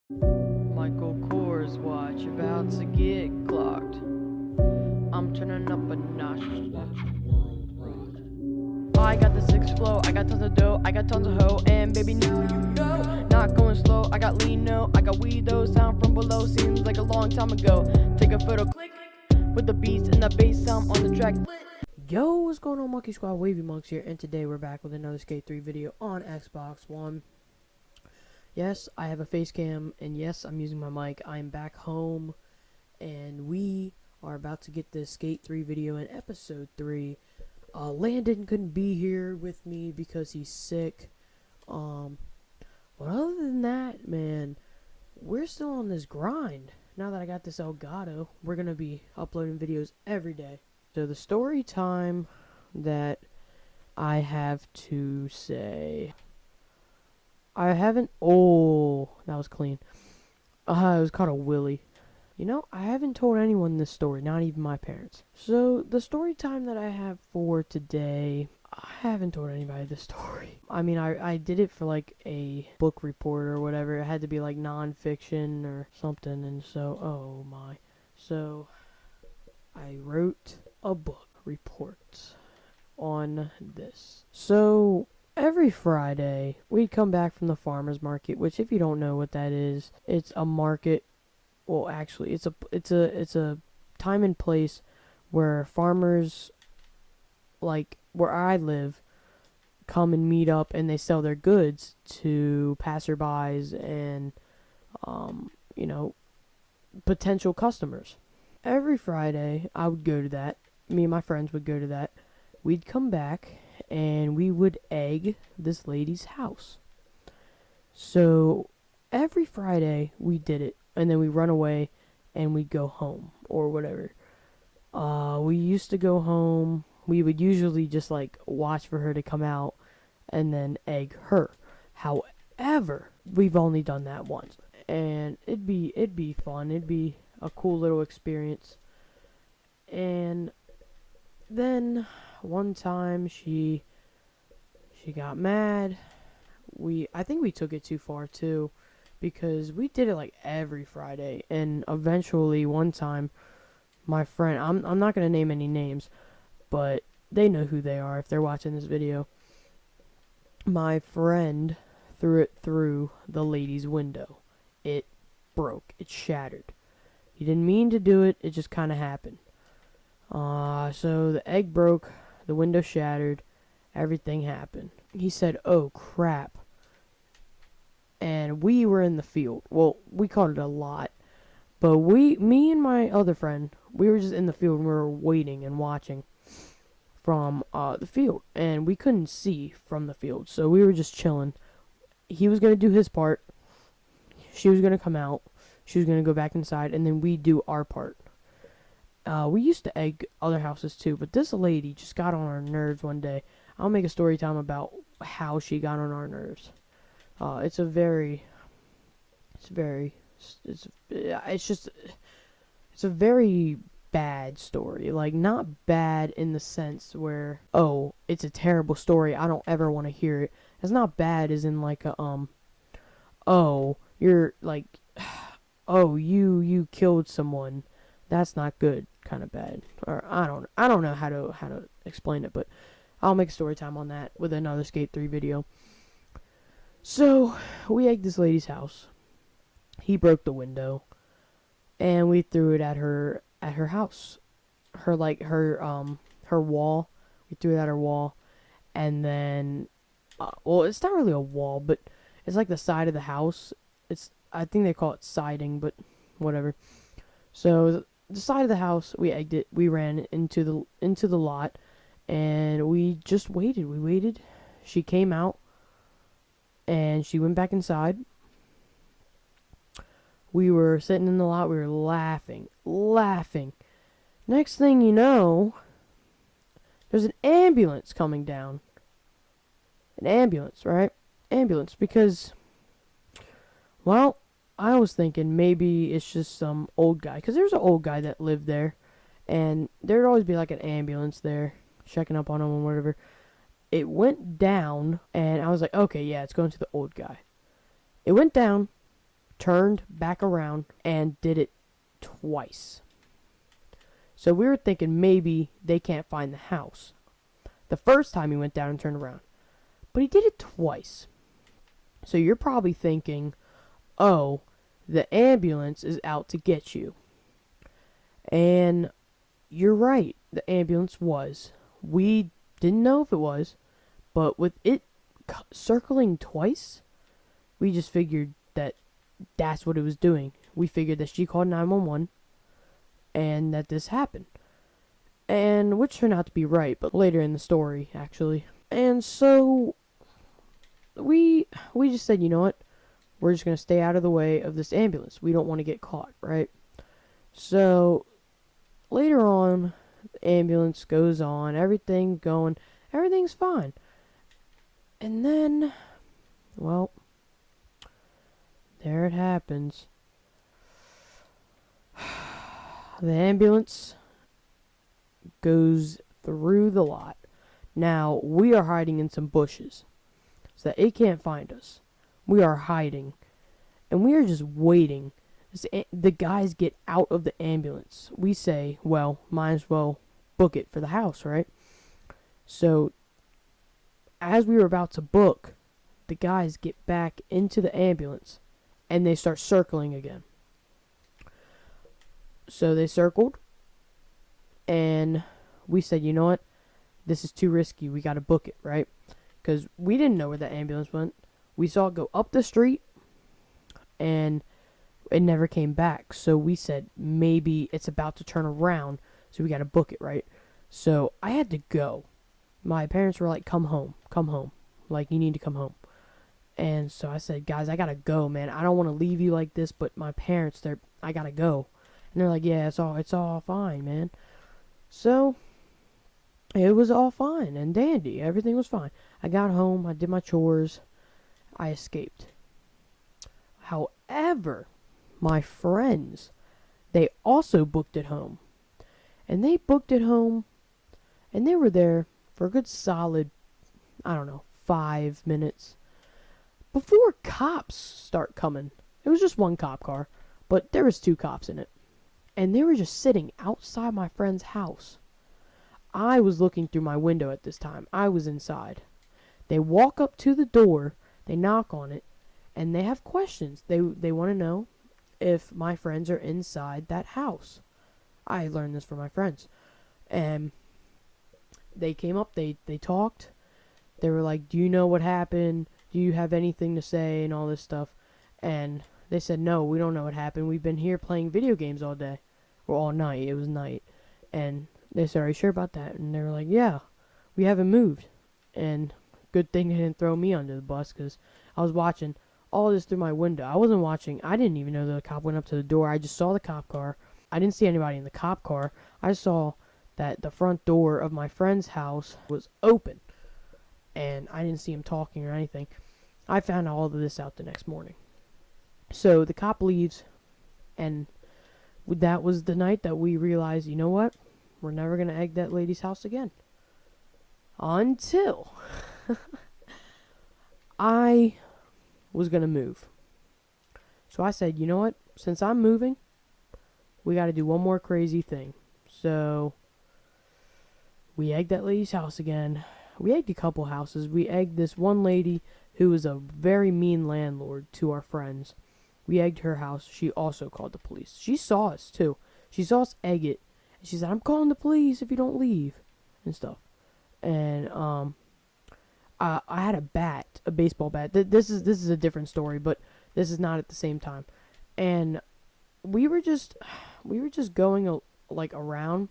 Michael Kors watch about to get clocked. I'm turning up a notch. I got the six flow, I got tons of dough, I got tons of hoe, and baby now you know. Not going slow, I got lean no, I got weed though, sound from below, seems like a long time ago. Take a photo, click, with the beats and the bass sound on the track. Yo, what's going on, Monkey Squad? Wavy Monks here, and today we're back with another Skate 3 video on Xbox One. Yes, I have a face cam, and yes, I'm using my mic. I'm back home, and we are about to get this Skate 3 video in episode 3. Landon couldn't be here with me because he's sick. But other than that, man, we're still on this grind. Now that I got this Elgato, we're gonna be uploading videos every day. So the story time that I have to say, I haven't. Oh, that was clean. It was called a Willy. You know, I haven't told anyone this story, not even my parents. So, the story time that I have for today, I haven't told anybody this story. I mean, I did it for like a book report or whatever. It had to be like non-fiction or something, and so, oh my. So, I wrote a book report on this. So, every Friday, we'd come back from the farmer's market, which if you don't know what that is, it's a market. Well, actually, it's a time and place where farmers, like where I live, come and meet up and they sell their goods to passerbys and, you know, potential customers. Every Friday, I would go to that. Me and my friends would go to that. We'd come back and we would egg this lady's house. So, every Friday, we did it. And then we run away and we go home or whatever. We used to go home. We would usually just like watch for her to come out and then egg her. However, we've only done that once, and it'd be fun. It'd be a cool little experience. And then one time she got mad. I think we took it too far too, because we did it like every Friday, and eventually one time my friend, I'm not gonna name any names, but they know who they are if they're watching this video. My friend threw it through the lady's window. It broke. It shattered. He didn't mean to do it. It just kind of happened. So the egg broke, the window shattered, everything happened. He said, "Oh crap." And we were in the field. Well, we called it a lot. But me and my other friend, we were just in the field and we were waiting and watching from the field. And we couldn't see from the field. So we were just chilling. He was going to do his part. She was going to come out. She was going to go back inside. And then we do our part. We used to egg other houses too. But this lady just got on our nerves one day. I'll make a story time about how she got on our nerves. It's a very bad story. Like, not bad in the sense where, oh, it's a terrible story, I don't ever want to hear it. It's not bad as in like a, oh, you're like, oh, you killed someone. That's not good kind of bad. Or I don't know how to explain it, but I'll make a story time on that with another Skate 3 video. So, we egged this lady's house. He broke the window, and we threw it at her house. Her wall. We threw it at her wall, and then, well, it's not really a wall, but it's like the side of the house. I think they call it siding, but whatever. So, the side of the house, we egged it. We ran into the lot, and we just waited. We waited. She came out. And she went back inside. We were sitting in the lot. We were laughing. Next thing you know, there's an ambulance coming down. An ambulance, right? Ambulance, because, well, I was thinking maybe it's just some old guy. Because there's an old guy that lived there. And there'd always be like an ambulance there, checking up on him and whatever. It went down, and I was like, okay, yeah, it's going to the old guy. It went down, turned back around and did it twice. So we were thinking maybe they can't find the house. The first time he went down and turned around. But he did it twice. So you're probably thinking, oh, the ambulance is out to get you. And you're right, the ambulance was. We didn't know if it was, but with it circling twice, we just figured that that's what it was doing. We figured that she called 911 and that this happened. And which turned out to be right, but later in the story, actually. And so we just said, you know what? We're just going to stay out of the way of this ambulance. We don't want to get caught, right? So later on, the ambulance goes on, everything's fine. And then, well, there it happens. The ambulance goes through the lot. Now, we are hiding in some bushes so that it can't find us. We are hiding. And we are just waiting. The guys get out of the ambulance. We say, well, might as well book it for the house, right? So, as we were about to book, the guys get back into the ambulance and they start circling again. So they circled, and we said, you know what? This is too risky. We got to book it, right? Because we didn't know where the ambulance went. We saw it go up the street, and it never came back. So we said, maybe it's about to turn around, so we got to book it, right? So I had to go. My parents were like, come home. Like, you need to come home. And so I said, guys, I got to go, man. I don't want to leave you like this, but my parents, I got to go. And they're like, yeah, it's all fine, man. So it was all fine and dandy. Everything was fine. I got home. I did my chores. I escaped. However, my friends, they also booked it home. And they booked it home, and they were there for a good solid, 5 minutes before cops start coming. It was just one cop car, but there was 2 cops in it. And they were just sitting outside my friend's house. I was looking through my window at this time. I was inside. They walk up to the door, they knock on it, and they have questions. They want to know if my friends are inside that house. I learned this from my friends. And they came up, they talked. They were like, do you know what happened? Do you have anything to say? And all this stuff. And they said, no, we don't know what happened. We've been here playing video games all day. Or all night. It was night. And they said, are you sure about that? And they were like, yeah, we haven't moved. And good thing they didn't throw me under the bus, because I was watching all this through my window. I didn't even know the cop went up to the door. I just saw the cop car. I didn't see anybody in the cop car. I saw that the front door of my friend's house was open. And I didn't see him talking or anything. I found all of this out the next morning. So the cop leaves, and that was the night that we realized, you know what? We're never going to egg that lady's house again. Until I was going to move. So I said, you know what? Since I'm moving, we got to do one more crazy thing. So we egged that lady's house again. We egged a couple houses. We egged this one lady who was a very mean landlord to our friends. We egged her house. She also called the police. She saw us, too. She saw us egg it. And she said, I'm calling the police if you don't leave. And stuff. And, I had a bat. A baseball bat. This is a different story, but this is not at the same time. And we were just going, around.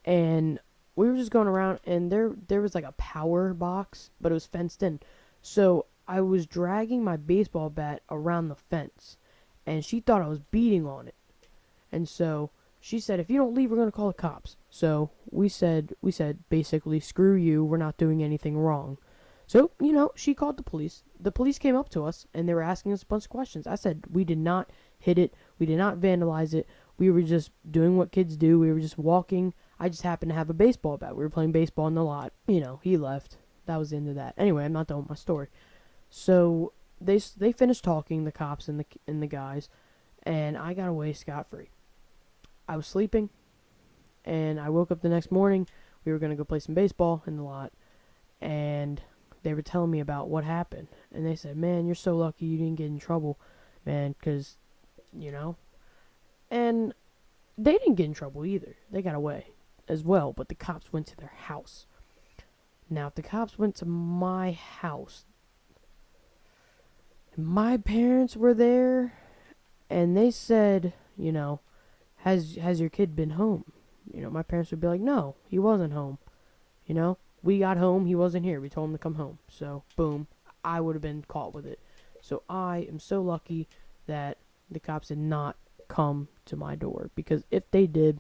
And we were just going around, and there was, like, a power box, but it was fenced in. So I was dragging my baseball bat around the fence, and she thought I was beating on it. And so she said, if you don't leave, we're going to call the cops. So we said basically, screw you, we're not doing anything wrong. So, she called the police. The police came up to us, and they were asking us a bunch of questions. I said, we did not hit it. We did not vandalize it. We were just doing what kids do. We were just walking. I just happened to have a baseball bat. We were playing baseball in the lot. He left. That was the end of that. Anyway, I'm not done with my story. So they finished talking, the cops and the guys, and I got away scot-free. I was sleeping, and I woke up the next morning. We were going to go play some baseball in the lot, and they were telling me about what happened. And they said, man, you're so lucky you didn't get in trouble, man, because, you know. And they didn't get in trouble either. They got away as well, but the cops went to their house. Now, if the cops went to my house, my parents were there, and they said, you know, has your kid been home? You know, my parents would be like, no, he wasn't home. You know, we got home, he wasn't here. We told him to come home. So, boom, I would have been caught with it. So I am so lucky that the cops did not come to my door, because if they did,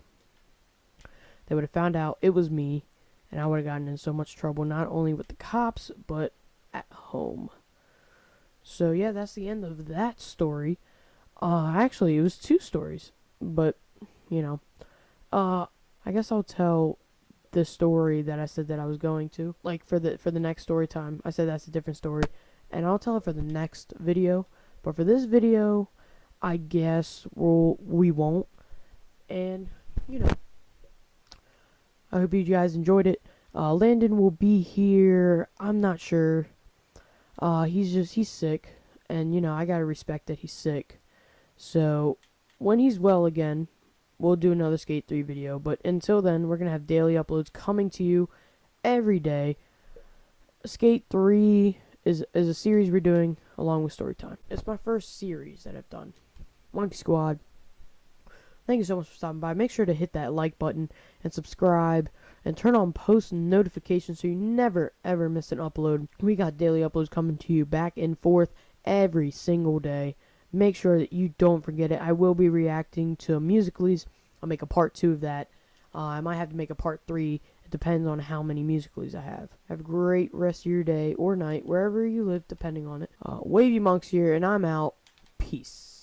they would have found out it was me, and I would have gotten in so much trouble, not only with the cops, but at home. So yeah, that's the end of that story. Actually, it was 2 stories, but, you know, I guess I'll tell the story that I said that I was going to, like, for the next story time. I said that's a different story, and I'll tell it for the next video, but for this video, I guess we won't. And, you know, I hope you guys enjoyed it. Landon will be here. I'm not sure. He's sick, and, you know, I gotta respect that he's sick. So, when he's well again, we'll do another Skate 3 video. But until then, we're gonna have daily uploads coming to you every day. Skate 3 is a series we're doing along with Storytime. It's my first series that I've done. Monkey Squad, thank you so much for stopping by. Make sure to hit that like button and subscribe and turn on post notifications so you never ever miss an upload. We got daily uploads coming to you back and forth every single day. Make sure that you don't forget it. I will be reacting to Musical.lys. I'll make a part 2 of that. I might have to make a part 3. It depends on how many Musical.lys I have. Have a great rest of your day or night, wherever you live, depending on it. WaveyMonks here, and I'm out. Peace.